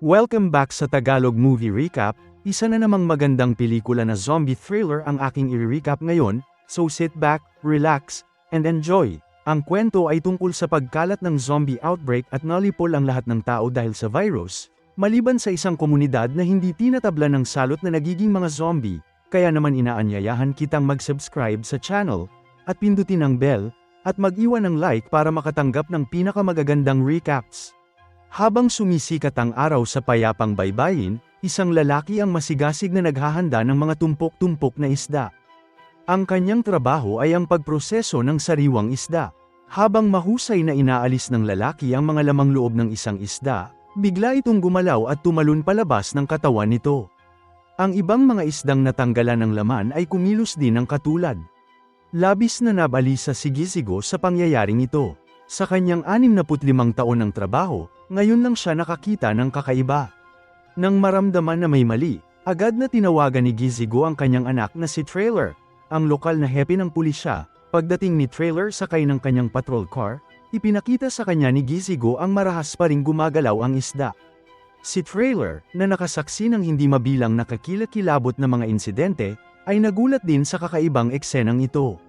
Welcome back sa Tagalog Movie Recap. Isa na namang magandang pelikula na zombie thriller ang aking i-recap ngayon, so sit back, relax, and enjoy. Ang kwento ay tungkol sa pagkalat ng zombie outbreak at nalipol ang lahat ng tao dahil sa virus, maliban sa isang komunidad na hindi tinatablan ng salot na nagiging mga zombie, kaya naman inaanyayahan kitang mag-subscribe sa channel, at pindutin ang bell, at mag-iwan ng like para makatanggap ng pinakamagagandang recaps. Habang sumisikat ang araw sa payapang baybayin, isang lalaki ang masigasig na naghahanda ng mga tumpok-tumpok na isda. Ang kanyang trabaho ay ang pagproseso ng sariwang isda. Habang mahusay na inaalis ng lalaki ang mga lamang loob ng isang isda, bigla itong gumalaw at tumalon palabas ng katawan nito. Ang ibang mga isdang natanggalan ng laman ay kumilos din ng katulad. Labis na nabalisa si Gizigo sa pangyayaring ito. Sa kanyang 65 taon ng trabaho, ngayon lang siya nakakita ng kakaiba. Nang maramdaman na may mali, agad na tinawagan ni Gizigo ang kanyang anak na si Trailer, ang lokal na hepe ng pulisya. Pagdating ni Trailer sakay ng kanyang patrol car, ipinakita sa kanya ni Gizigo ang marahas pa ring gumagalaw ang isda. Si Trailer, na nakasaksi ng hindi mabilang nakakilakilabot na mga insidente, ay nagulat din sa kakaibang eksenang ito.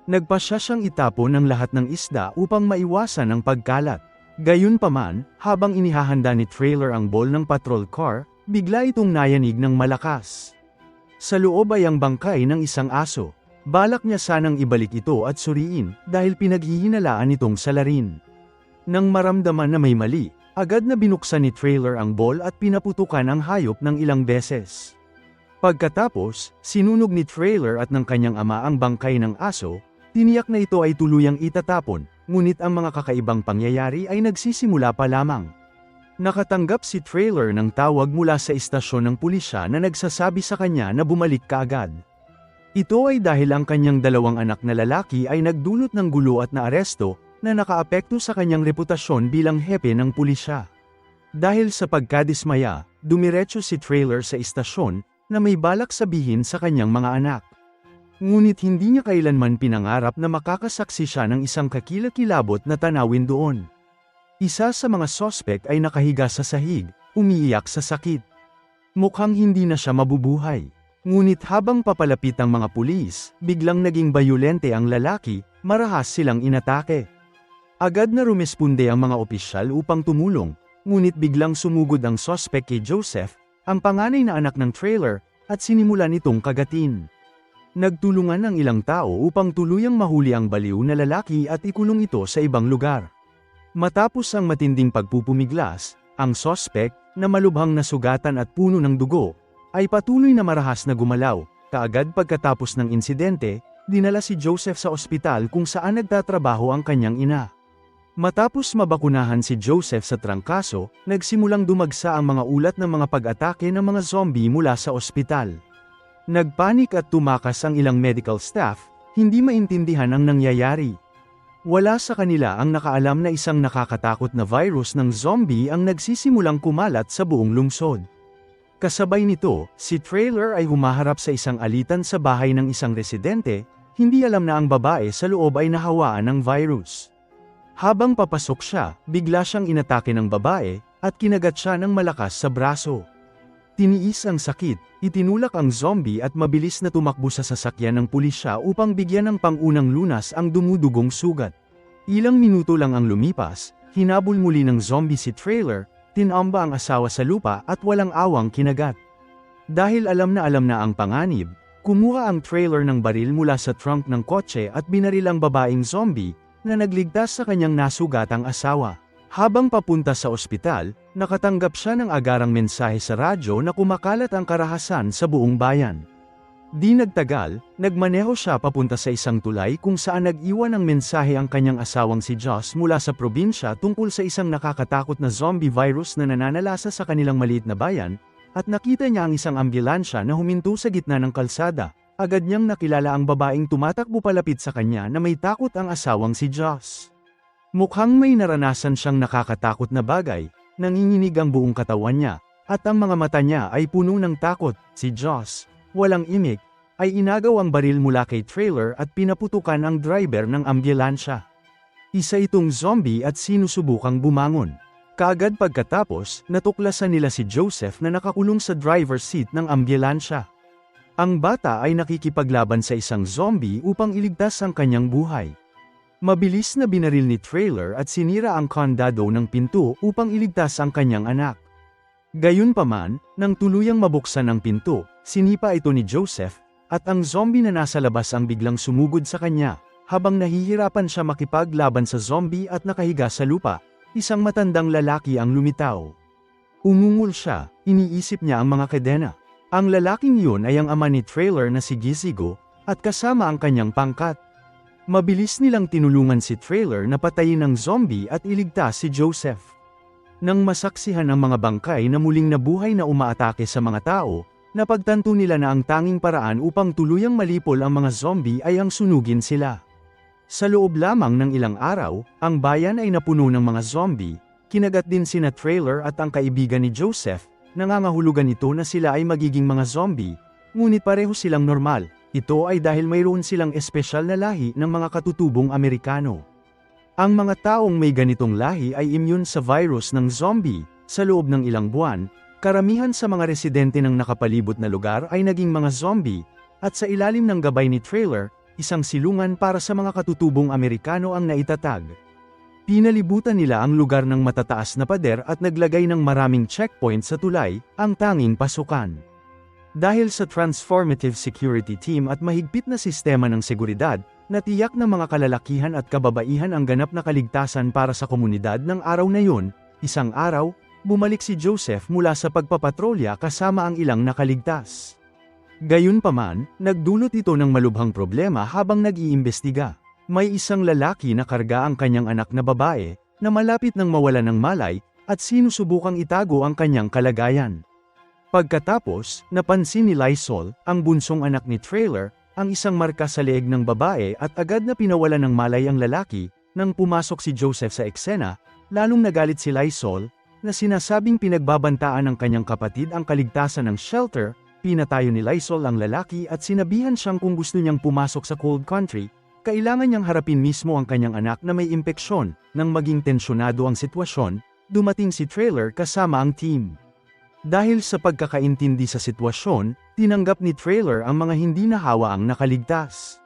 Nagpasya siyang itapon ng lahat ng isda upang maiwasan ang pagkalat. Gayunpaman, habang inihahanda ni Trailer ang bowl ng patrol car, bigla itong nayanig ng malakas. Sa loob ay ang bangkay ng isang aso. Balak niya sanang ibalik ito at suriin, dahil pinaghihinalaan itong salarin. Nang maramdaman na may mali, agad na binuksan ni Trailer ang bowl at pinaputukan ang hayop ng ilang beses. Pagkatapos, sinunog ni Trailer at ng kanyang ama ang bangkay ng aso. Tiniyak na ito ay tuluyang itatapon, ngunit ang mga kakaibang pangyayari ay nagsisimula pa lamang. Nakatanggap si Trailer ng tawag mula sa istasyon ng pulisya na nagsasabi sa kanya na bumalik kaagad. Ito ay dahil ang kanyang dalawang anak na lalaki ay nagdulot ng gulo at naaresto, na nakaapekto sa kanyang reputasyon bilang hepe ng pulisya. Dahil sa pagkadismaya, dumiretso si Trailer sa istasyon, na may balak sabihin sa kanyang mga anak. Ngunit hindi niya kailanman pinangarap na makakasaksi siya ng isang kakilakilabot na tanawin doon. Isa sa mga sospek ay nakahiga sa sahig, umiiyak sa sakit. Mukhang hindi na siya mabubuhay. Ngunit habang papalapit ang mga pulis, biglang naging bayolente ang lalaki, marahas silang inatake. Agad na rumesponde ang mga opisyal upang tumulong, ngunit biglang sumugod ang sospek kay Joseph, ang panganay na anak ng Trailer, at sinimulan itong kagatin. Nagtulungan ang ilang tao upang tuluyang mahuli ang baliw na lalaki at ikulong ito sa ibang lugar. Matapos ang matinding pagpupumiglas, ang sospek, na malubhang nasugatan at puno ng dugo, ay patuloy na marahas na gumalaw. Kaagad pagkatapos ng insidente, dinala si Joseph sa ospital kung saan nagtatrabaho ang kanyang ina. Matapos mabakunahan si Joseph sa trangkaso, nagsimulang dumagsa ang mga ulat ng mga pag-atake ng mga zombie mula sa ospital. Nagpanik at tumakas ang ilang medical staff, hindi maintindihan ang nangyayari. Wala sa kanila ang nakaalam na isang nakakatakot na virus ng zombie ang nagsisimulang kumalat sa buong lungsod. Kasabay nito, si Trailer ay humaharap sa isang alitan sa bahay ng isang residente, hindi alam na ang babae sa loob ay nahawaan ng virus. Habang papasok siya, bigla siyang inatake ng babae, at kinagat siya ng malakas sa braso. Tiniis ang sakit, itinulak ang zombie at mabilis na tumakbo sa sasakyan ng pulisya upang bigyan ng pangunang lunas ang dumudugong sugat. Ilang minuto lang ang lumipas, hinabol muli ng zombie si Trailer, tinamba ang asawa sa lupa at walang awang kinagat. Dahil alam na ang panganib, kumuha ang Trailer ng baril mula sa trunk ng kotse at binaril ang babaeng zombie, na nagligtas sa kanyang nasugatang asawa. Habang papunta sa ospital, nakatanggap siya ng agarang mensahe sa radyo na kumakalat ang karahasan sa buong bayan. Di nagtagal, nagmaneho siya papunta sa isang tulay kung saan nag-iwan ng mensahe ang kanyang asawang si Joss mula sa probinsya tungkol sa isang nakakatakot na zombie virus na nananalasa sa kanilang maliit na bayan, at nakita niya ang isang ambulansya na huminto sa gitna ng kalsada. Agad niyang nakilala ang babaeng tumatakbo palapit sa kanya na may takot ang asawang si Joss. Mukhang may naranasan siyang nakakatakot na bagay, nanginginig ang buong katawan niya, at ang mga mata niya ay puno ng takot. Si Joss, walang imik, ay inagaw ang baril mula kay Trailer at pinaputukan ang driver ng ambulansya. Isa itong zombie at sinusubukang bumangon. Kaagad pagkatapos, natuklasan nila si Joseph na nakakulong sa driver's seat ng ambulansya. Ang bata ay nakikipaglaban sa isang zombie upang iligtas ang kanyang buhay. Mabilis na binaril ni Trailer at sinira ang kandado ng pinto upang iligtas ang kanyang anak. Gayunpaman, nang tuluyang mabuksan ang pinto, sinipa ito ni Joseph, at ang zombie na nasa labas ang biglang sumugod sa kanya, habang nahihirapan siya makipaglaban sa zombie at nakahiga sa lupa. Isang matandang lalaki ang lumitaw. Umungol siya, iniisip niya ang mga kadena. Ang lalaking yun ay ang ama ni Trailer na si Gizigo, at kasama ang kanyang pangkat. Mabilis nilang tinulungan si Trailer na patayin ng zombie at iligtas si Joseph. Nang masaksihan ang mga bangkay na muling nabuhay na umaatake sa mga tao, napagtanto nila na ang tanging paraan upang tuluyang malipol ang mga zombie ay ang sunugin sila. Sa loob lamang ng ilang araw, ang bayan ay napuno ng mga zombie. Kinagat din sina Trailer at ang kaibigan ni Joseph, nangangahulugan ito na sila ay magiging mga zombie, ngunit pareho silang normal. Ito ay dahil mayroon silang espesyal na lahi ng mga katutubong Amerikano. Ang mga taong may ganitong lahi ay immune sa virus ng zombie. Sa loob ng ilang buwan, karamihan sa mga residente ng nakapalibot na lugar ay naging mga zombie, at sa ilalim ng gabay ni Trailer, isang silungan para sa mga katutubong Amerikano ang naitatag. Pinalibutan nila ang lugar ng matataas na pader at naglagay ng maraming checkpoint sa tulay, ang tanging pasukan. Dahil sa transformative security team at mahigpit na sistema ng seguridad, natiyak ng mga kalalakihan at kababaihan ang ganap na kaligtasan para sa komunidad ng araw na yun. Isang araw, bumalik si Joseph mula sa pagpapatrolya kasama ang ilang nakaligtas. Gayunpaman, nagdulot ito ng malubhang problema habang nag-iimbestiga. May isang lalaki na karga ang kanyang anak na babae, na malapit nang mawala ng malay, at sinusubukang itago ang kanyang kalagayan. Pagkatapos, napansin ni Lysol, ang bunsong anak ni Trailer, ang isang marka sa leeg ng babae at agad na pinawalan ng malay ang lalaki. Nang pumasok si Joseph sa eksena, lalong nagalit si Lysol, na sinasabing pinagbabantaan ng kanyang kapatid ang kaligtasan ng shelter. Pinatayo ni Lysol ang lalaki at sinabihan siyang kung gusto niyang pumasok sa cold country, kailangan niyang harapin mismo ang kanyang anak na may impeksyon. Nang maging tensyonado ang sitwasyon, dumating si Trailer kasama ang team. Dahil sa pagkakaintindi sa sitwasyon, tinanggap ni Trailer ang mga hindi nahawa ang nakaligtas.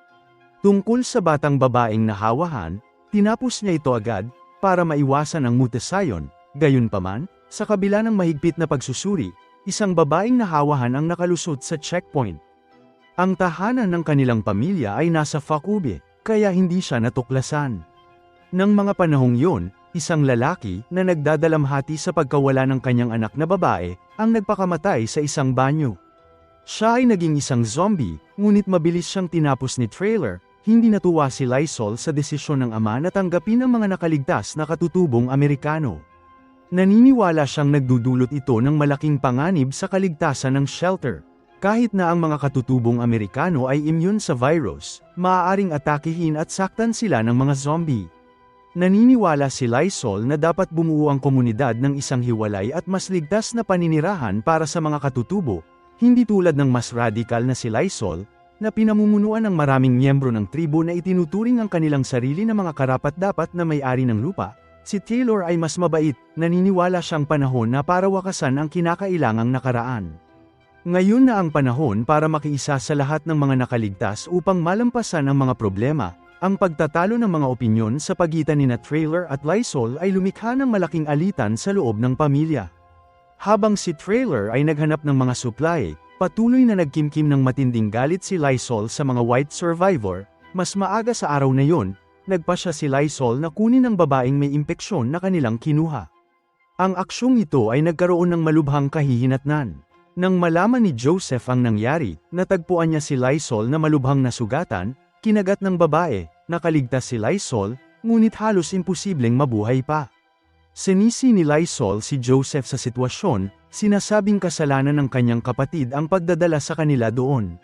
Tungkol sa batang babaeng nahawahan, tinapos niya ito agad, para maiwasan ang mutasayon. Gayunpaman, sa kabila ng mahigpit na pagsusuri, isang babaeng nahawahan ang nakalusot sa checkpoint. Ang tahanan ng kanilang pamilya ay nasa Fakube, kaya hindi siya natuklasan. Nang mga panahong yun, isang lalaki na nagdadalamhati sa pagkawala ng kanyang anak na babae, ang nagpakamatay sa isang banyo. Siya ay naging isang zombie, ngunit mabilis siyang tinapos ni Trailer. Hindi natuwa si Lysol sa desisyon ng ama na tanggapin ang mga nakaligtas na katutubong Amerikano. Naniniwala siyang nagdudulot ito ng malaking panganib sa kaligtasan ng shelter. Kahit na ang mga katutubong Amerikano ay immune sa virus, maaaring atakihin at saktan sila ng mga zombie. Naniniwala si Lysol na dapat bumuo ang komunidad ng isang hiwalay at mas ligtas na paninirahan para sa mga katutubo, hindi tulad ng mas radikal na si Lysol, na pinamumunuan ng maraming miyembro ng tribo na itinuturing ang kanilang sarili na mga karapat-dapat na may-ari ng lupa. Si Taylor ay mas mabait, naniniwala siyang panahon na para wakasan ang kinakailangang nakaraan. Ngayon na ang panahon para makiisa sa lahat ng mga nakaligtas upang malampasan ang mga problema. Ang pagtatalo ng mga opinyon sa pagitan ni Trailer at Lysol ay lumikha ng malaking alitan sa loob ng pamilya. Habang si Trailer ay naghanap ng mga supply, patuloy na nagkimkim ng matinding galit si Lysol sa mga white survivor. Mas maaga sa araw na yon, nagpasya si Lysol na kunin ang babaeng may impeksyon na kanilang kinuha. Ang aksyong ito ay nagkaroon ng malubhang kahihinatnan. Nang malaman ni Joseph ang nangyari, natagpuan niya si Lysol na malubhang nasugatan, kinagat ng babae, nakaligtas si Lysol, ngunit halos imposibleng mabuhay pa. Sinisi ni Lysol si Joseph sa sitwasyon, sinasabing kasalanan ng kanyang kapatid ang pagdadala sa kanila doon.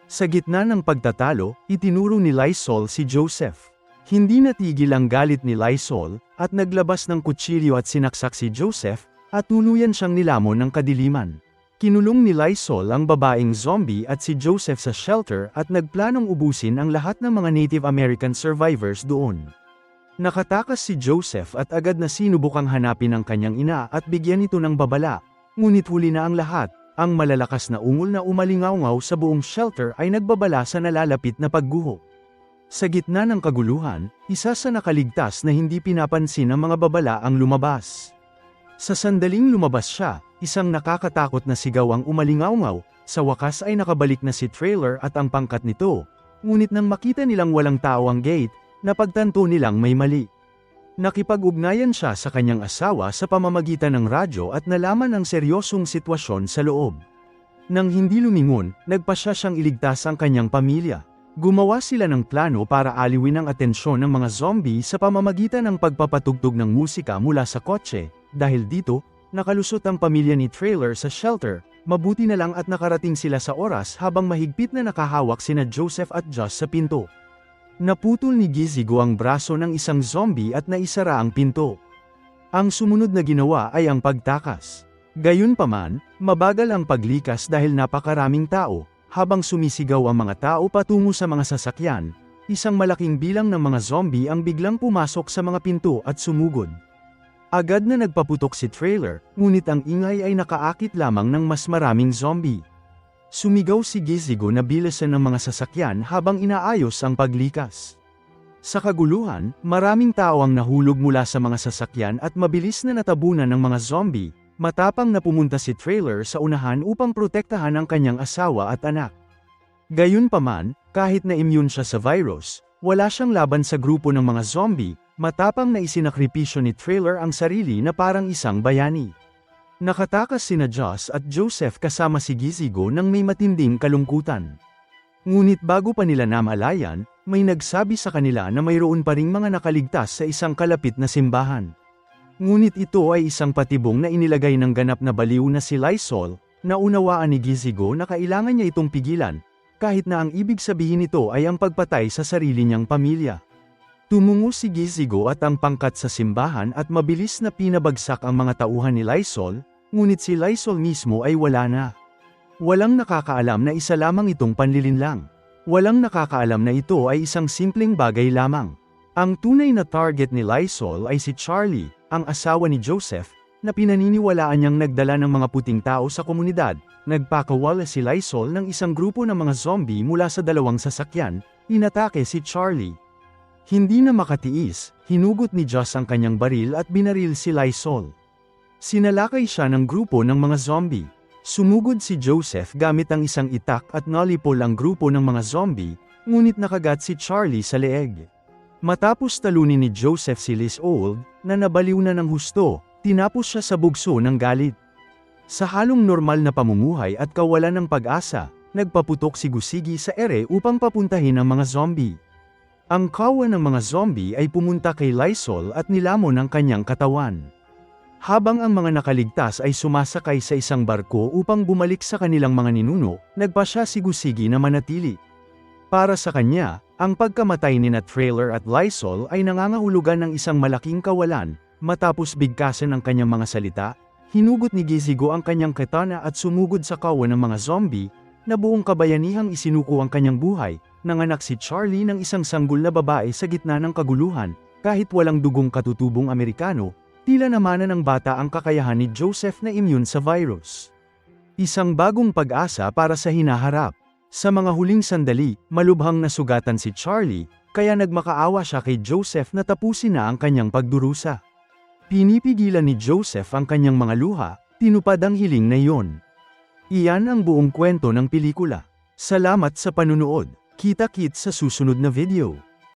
Sa gitna ng pagtatalo, itinuro ni Lysol si Joseph. Hindi natigil ang galit ni Lysol, at naglabas ng kutsilyo at sinaksak si Joseph, at tuluyan siyang nilamon ng kadiliman. Kinulong ni Lysol ang babaeng zombie at si Joseph sa shelter at nagplanong ubusin ang lahat ng mga Native American survivors doon. Nakatakas si Joseph at agad na sinubukang hanapin ang kanyang ina at bigyan ito ng babala, ngunit huli na ang lahat. Ang malalakas na ungol na umalingaw-ngaw sa buong shelter ay nagbabala sa nalalapit na pagguho. Sa gitna ng kaguluhan, isa sa nakaligtas na hindi pinapansin ng mga babala ang lumabas. Sa sandaling lumabas siya, isang nakakatakot na sigaw ang umalingaw-ngaw, sa wakas ay nakabalik na si Trailer at ang pangkat nito. Ngunit nang makita nilang walang tao ang gate, napagtanto nilang may mali. Nakipag-ugnayan siya sa kanyang asawa sa pamamagitan ng radyo at nalaman ang seryosong sitwasyon sa loob. Nang hindi lumingon, nagpasya siyang iligtas ang kanyang pamilya. Gumawa sila ng plano para aliwin ang atensyon ng mga zombie sa pamamagitan ng pagpapatugtog ng musika mula sa kotse. Dahil dito, nakalusot ang pamilya ni Trailer sa shelter. Mabuti na lang at nakarating sila sa oras habang mahigpit na nakahawak sina Joseph at Josh sa pinto. Naputol ni Gizigo ang braso ng isang zombie at naisara ang pinto. Ang sumunod na ginawa ay ang pagtakas. Gayunpaman, mabagal ang paglikas dahil napakaraming tao. Habang sumisigaw ang mga tao patungo sa mga sasakyan, isang malaking bilang ng mga zombie ang biglang pumasok sa mga pinto at sumugod. Agad na nagpaputok si Trailer, ngunit ang ingay ay nakaakit lamang ng mas maraming zombie. Sumigaw si Gizigo na bilisan ng mga sasakyan habang inaayos ang paglikas. Sa kaguluhan, maraming tao ang nahulog mula sa mga sasakyan at mabilis na natabunan ng mga zombie. Matapang na pumunta si Trailer sa unahan upang protektahan ang kanyang asawa at anak. Gayunpaman, kahit na immune siya sa virus, wala siyang laban sa grupo ng mga zombie. Matapang na isinakripisyo ni Trailer ang sarili na parang isang bayani. Nakatakas sina Josh at Joseph kasama si Gizigo nang may matinding kalungkutan. Ngunit bago pa nila namalayan, may nagsabi sa kanila na mayroon pa ring mga nakaligtas sa isang kalapit na simbahan. Ngunit ito ay isang patibong na inilagay ng ganap na baliw na si Lysol. Naunawaan ni Gizigo na kailangan niya itong pigilan, kahit na ang ibig sabihin nito ay ang pagpatay sa sarili niyang pamilya. Tumungo si Gizigo at ang pangkat sa simbahan at mabilis na pinabagsak ang mga tauhan ni Lysol, ngunit si Lysol mismo ay wala na. Walang nakakaalam na isa lamang itong panlilinlang. Walang nakakaalam na ito ay isang simpleng bagay lamang. Ang tunay na target ni Lysol ay si Charlie, ang asawa ni Joseph, na pinaniniwalaan niyang nagdala ng mga puting tao sa komunidad. Nagpakawala si Lysol ng isang grupo ng mga zombie mula sa dalawang sasakyan, inatake si Charlie. Hindi na makatiis, hinugot ni Josh ang kanyang baril at binaril si Lysol. Sinalakay siya ng grupo ng mga zombie. Sumugod si Joseph gamit ang isang itak at nalipol ang grupo ng mga zombie, ngunit nakagat si Charlie sa leeg. Matapos talunin ni Joseph si Lysol, na nabaliw na ng husto, tinapos siya sa bugso ng galit. Sa halong normal na pamumuhay at kawalan ng pag-asa, nagpaputok si Gusigi sa ere upang papuntahin ang mga zombie. Ang kawan ng mga zombie ay pumunta kay Lysol at nilamon ang kanyang katawan. Habang ang mga nakaligtas ay sumasakay sa isang barko upang bumalik sa kanilang mga ninuno, nagpasya si Gusigi na manatili. Para sa kanya, ang pagkamatay ni Trailer at Lysol ay nangangahulugan ng isang malaking kawalan. Matapos bigkasan ang kanyang mga salita, hinugot ni Gizigo ang kanyang katana at sumugod sa kawan ng mga zombie, na buong kabayanihang isinuko ang kanyang buhay. Nanganak si Charlie ng isang sanggol na babae sa gitna ng kaguluhan, kahit walang dugong katutubong Amerikano, tila namanan ng bata ang kakayahan ni Joseph na immune sa virus. Isang bagong pag-asa para sa hinaharap. Sa mga huling sandali, malubhang nasugatan si Charlie, kaya nagmakaawa siya kay Joseph na tapusin na ang kanyang pagdurusa. Pinipigilan ni Joseph ang kanyang mga luha, tinupad ang hiling na iyon. Iyan ang buong kwento ng pelikula. Salamat sa panunood. Kita-kits sa susunod na video.